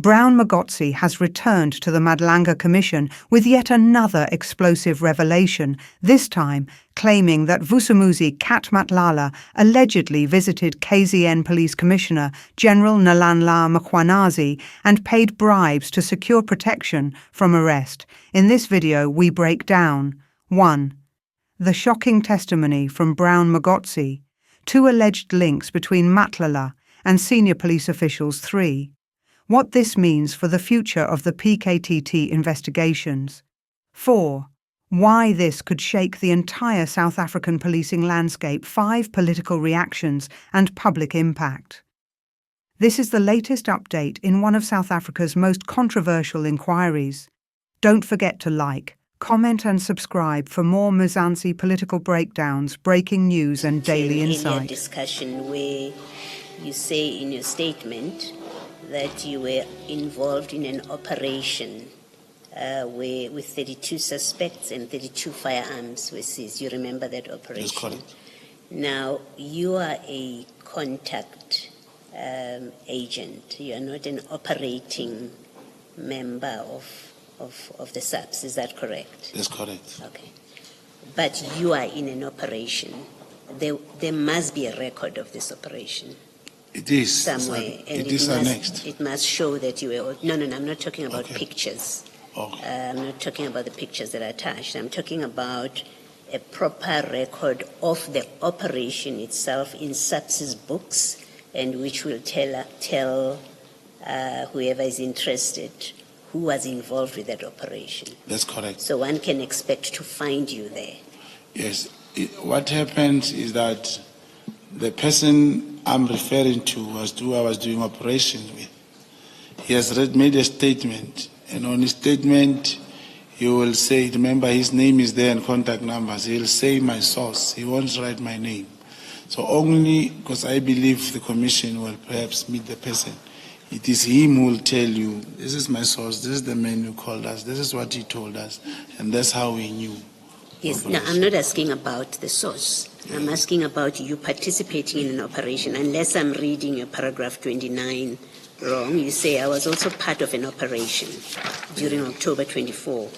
Brown Mogotsi has returned to the Madlanga Commission with yet another explosive revelation, this time claiming that Vusumuzi Matlala allegedly visited KZN Police Commissioner General Nhlanhla Mkhwanazi and paid bribes to secure protection from arrest. In this video, we break down 1. The shocking testimony from Brown Mogotsi, 2 alleged links between Matlala and senior police officials. 3. What this means for the future of the PKTT investigations. 4. Why this could shake the entire South African policing landscape. 5. Political reactions and public impact. This is the latest update in one of South Africa's most controversial inquiries. Don't forget to like, comment and subscribe for more Mzansi political breakdowns, breaking news and daily insight. Discussion where you say in your statement that you were involved in an operation with 32 suspects and 32 firearms were seized. You remember that operation? That's correct. Now, you are a contact agent. You are not an operating member of the SAPS. Is that correct? That's correct. Okay. But you are in an operation. There must be a record of this operation. It is. Somewhere. It is annexed. It must show that you were... No, I'm not talking about pictures. Okay. I'm not talking about the pictures that are attached. I'm talking about a proper record of the operation itself in SAPS's books, and which will tell whoever is interested who was involved with that operation. That's correct. So one can expect to find you there. Yes. What happened is that the person I'm referring to was who I was doing operations with. He has made a statement, and on his statement, he will say, remember his name is there and contact numbers. He'll say my source. He won't write my name. So only because I believe the commission will perhaps meet the person. It is him who will tell you, this is my source, this is the man who called us, this is what he told us, and that's how we knew. Yes, now I'm not asking about the source. I'm asking about you participating in an operation. Unless I'm reading your paragraph 29 wrong, you say I was also part of an operation during October 2024,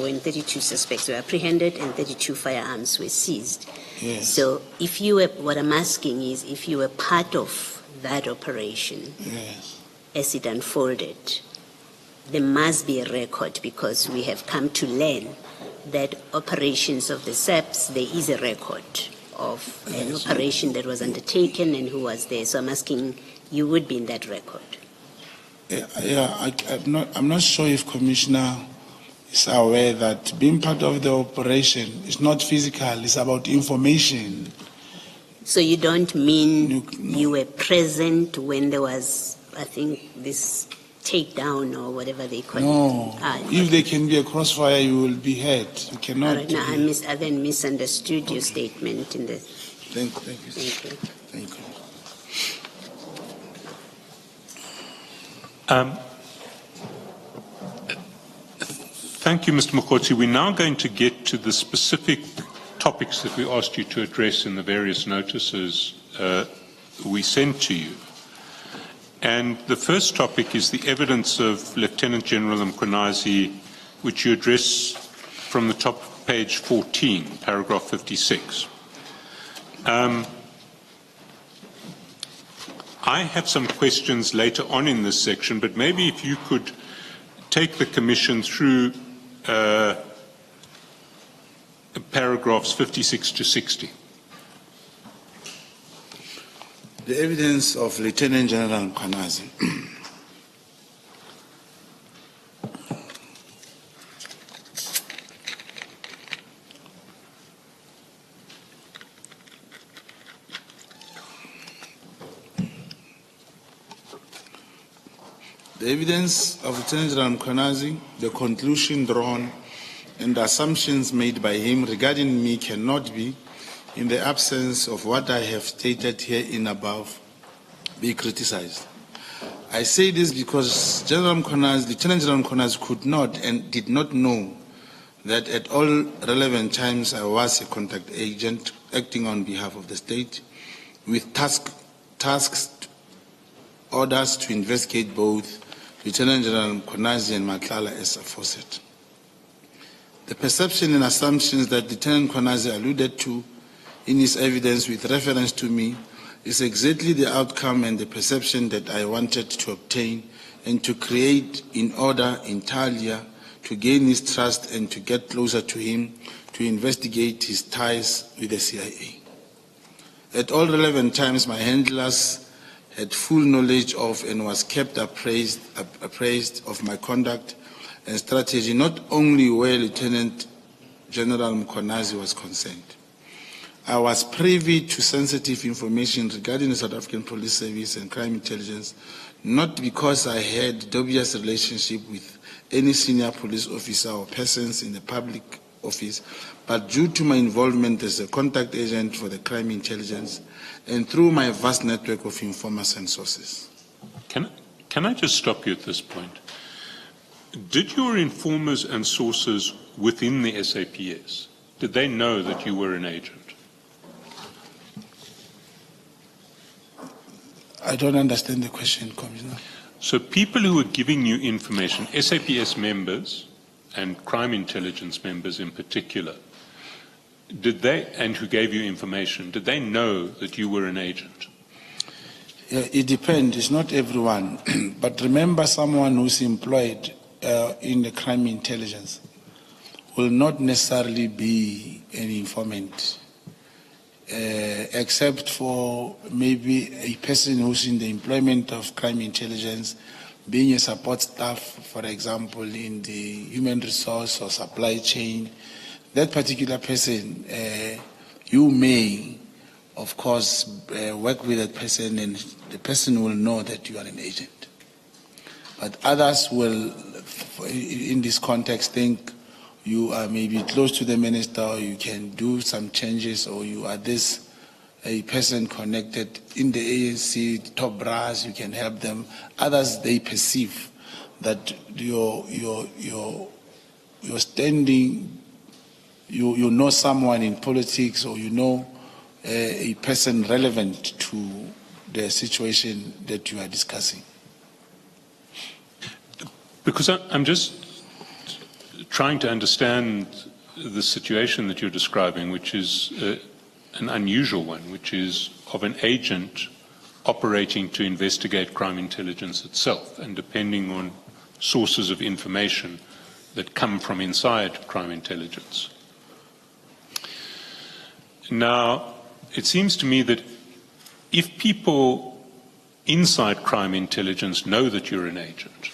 when 32 suspects were apprehended and 32 firearms were seized. Yes. So if you were, what I'm asking is if you were part of that operation, yes, as it unfolded, there must be a record, because we have come to learn that operations of the SAPS, there is a record of an operation that was undertaken and who was there. So I'm asking, you would be in that record? I'm not sure if Commissioner is aware that being part of the operation is not physical, it's about information. So you don't mean you were present when there was, I think, this takedown or whatever they call it? No. If there can be a crossfire, you will be hurt. You cannot. All right, now I then misunderstood your statement in the... Thank you. Thank you. Thank you. Thank you, Mr. Mogotsi. We're now going to get to the specific topics that we asked you to address in the various notices we sent to you. And the first topic is the evidence of Lieutenant General Mkhwanazi, which you address from the top of page 14, paragraph 56. I have some questions later on in this section, but maybe if you could take the Commission through paragraphs 56 to 60. The evidence of Lieutenant General Mkhwanazi. The evidence of Lieutenant General Mkhwanazi, the conclusion drawn, and the assumptions made by him regarding me cannot be, in the absence of what I have stated herein above, be criticized. I say this because Lieutenant General Mkhwanazi could not and did not know that at all relevant times I was a contact agent acting on behalf of the state with tasks orders to investigate both Lieutenant General Mkhwanazi and Matlala as aforesaid. The perception and assumptions that Lieutenant Mkhwanazi alluded to in his evidence with reference to me is exactly the outcome and the perception that I wanted to obtain and to create in order entirely to gain his trust and to get closer to him to investigate his ties with the CIA. At all relevant times, my handlers had full knowledge of and was kept appraised of my conduct and strategy, not only where Lieutenant General Mkhwanazi was concerned. I was privy to sensitive information regarding the South African Police Service and crime intelligence, not because I had dubious relationship with any senior police officer or persons in the public office, but due to my involvement as a contact agent for the crime intelligence and through my vast network of informers and sources. Can I just stop you at this point? Did your informers and sources within the SAPS, did they know that you were an agent? I don't understand the question, Commissioner. So people who were giving you information, SAPS members and crime intelligence members in particular, did they, and who gave you information, did they know that you were an agent? It depends. It's not everyone. But remember, someone who's employed in the crime intelligence will not necessarily be an informant, except for maybe a person who's in the employment of crime intelligence, being a support staff, for example, in the human resource or supply chain. That particular person, you may, of course, work with that person and the person will know that you are an agent. But others will, in this context, think you are maybe close to the minister, or you can do some changes, or you are a person connected in the ANC, top brass, you can help them. Others, they perceive that your standing, you know someone in politics, or you know a person relevant to the situation that you are discussing. Because I'm just trying to understand the situation that you're describing, which is an unusual one, which is of an agent operating to investigate crime intelligence itself, and depending on sources of information that come from inside crime intelligence. Now, it seems to me that if people inside crime intelligence know that you're an agent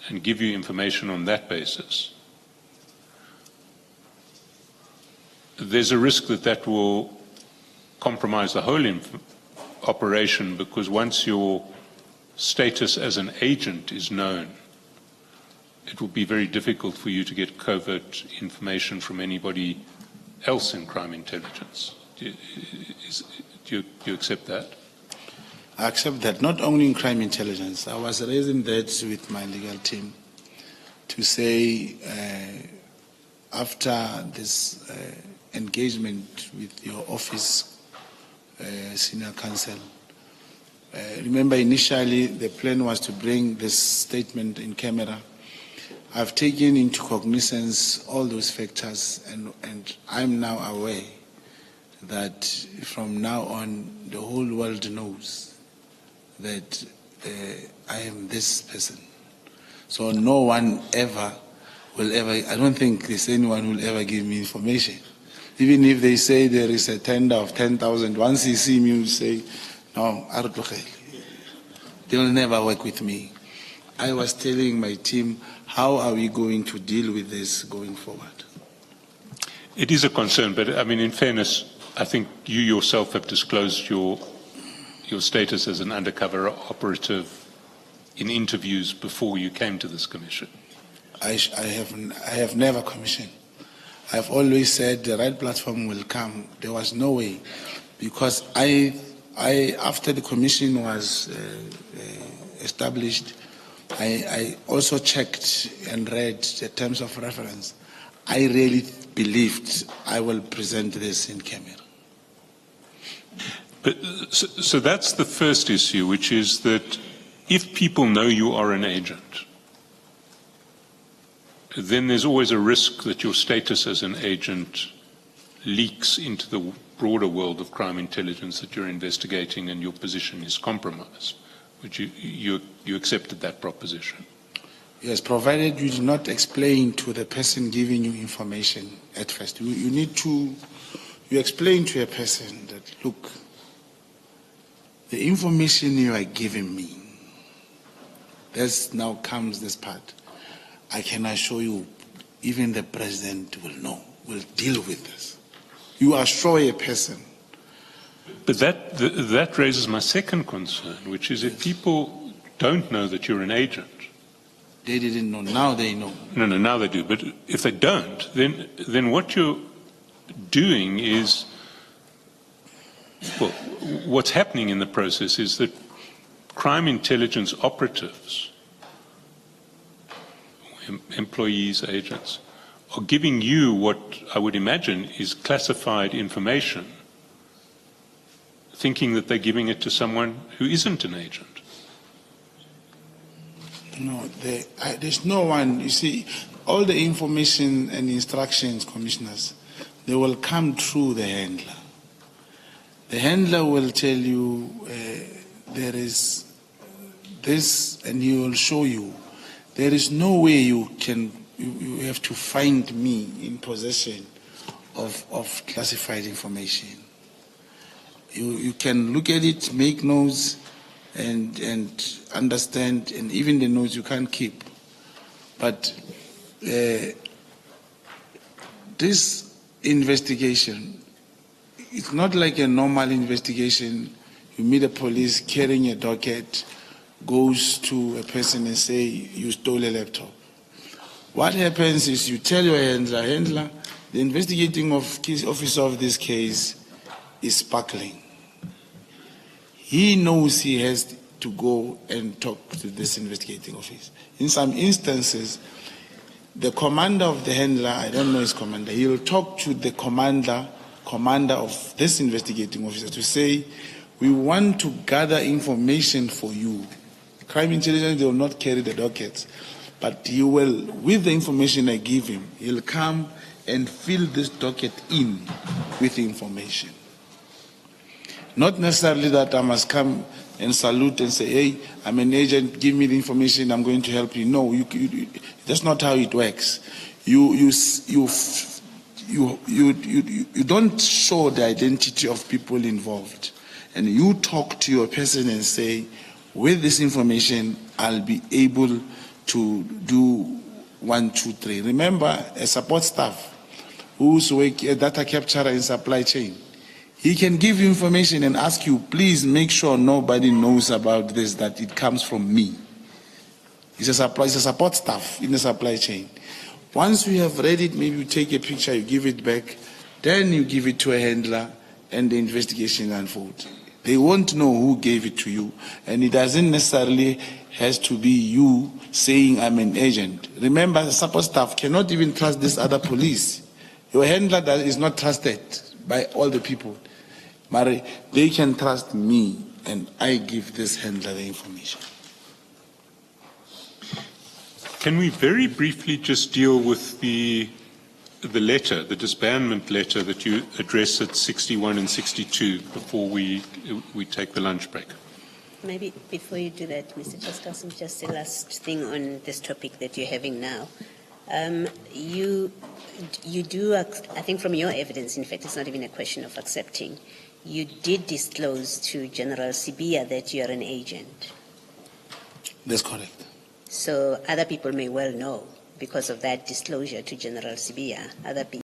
and give you information on that basis, there's a risk that that will compromise the whole operation, because once your status as an agent is known, it will be very difficult for you to get covert information from anybody else in crime intelligence. Do you accept that? I accept that, not only in crime intelligence. I was raising that with my legal team to say, after this engagement with your office, senior counsel, remember initially the plan was to bring this statement in camera. I've taken into cognizance all those factors, and I'm now aware that from now on the whole world knows that I am this person. So no one ever will ever, I don't think there's anyone who will ever give me information. Even if they say there is a tender of 10,000, once you see me, you say, no, they will never work with me. I was telling my team, how are we going to deal with this going forward? It is a concern, but I mean, in fairness, I think you yourself have disclosed your status as an undercover operative in interviews before you came to this commission. I have never commissioned. I've always said the right platform will come. There was no way, because I after the commission was established, I also checked and read the terms of reference. I really believed I will present this in camera. But, so that's the first issue, which is that if people know you are an agent, then there's always a risk that your status as an agent leaks into the broader world of crime intelligence that you're investigating and your position is compromised. Would you accepted that proposition? Yes, provided you do not explain to the person giving you information at first. You explain to a person that, look, the information you are giving me, now comes this part. I can assure you, even the president will deal with this. You assure a person. But that raises my second concern, which is if people don't know that you're an agent. They didn't know, now they know. No, now they do. But if they don't, then what you're doing is, well, what's happening in the process is that crime intelligence operatives, employees, agents, are giving you what I would imagine is classified information, thinking that they're giving it to someone who isn't an agent. No, there's no one. You see, all the information and instructions, commissioners, they will come through the handler. The handler will tell you there is this, and he will show you. There is no way you have to find me in possession of classified information. You can look at it, make notes, and understand, and even the notes you can't keep. But this investigation, it's not like a normal investigation. You meet a police carrying a docket, goes to a person and say, you stole a laptop. What happens is you tell your handler, the investigating officer of this case is sparkling. He knows he has to go and talk to this investigating officer. In some instances, the commander of the handler, I don't know his commander, he'll talk to the commander of this investigating officer to say, we want to gather information for you. Crime intelligence, they will not carry the dockets, but he will, with the information I give him, he'll come and fill this docket in with information. Not necessarily that I must come and salute and say, hey, I'm an agent, give me the information, I'm going to help you. No, that's not how it works. You don't show the identity of people involved. And you talk to your person and say, with this information, I'll be able to do 1, 2, 3. Remember, a support staff who's a data capturer in supply chain, he can give you information and ask you, please make sure nobody knows about this, that it comes from me. It's a support staff in the supply chain. Once you have read it, maybe you take a picture, you give it back, then you give it to a handler, and the investigation unfolds. They won't know who gave it to you, and it doesn't necessarily has to be you saying I'm an agent. Remember, the support staff cannot even trust this other police. Your handler is not trusted by all the people. But they can trust me, and I give this handler the information. Can we very briefly just deal with the letter, the disbandment letter that you address at 61 and 62 before we take the lunch break? Maybe before you do that, Mr. Chaskasum, just the last thing on this topic that you're having now. You do, I think from your evidence, in fact, it's not even a question of accepting, you did disclose to General Sibia that you're an agent. That's correct. So other people may well know because of that disclosure to General Sibia. Other people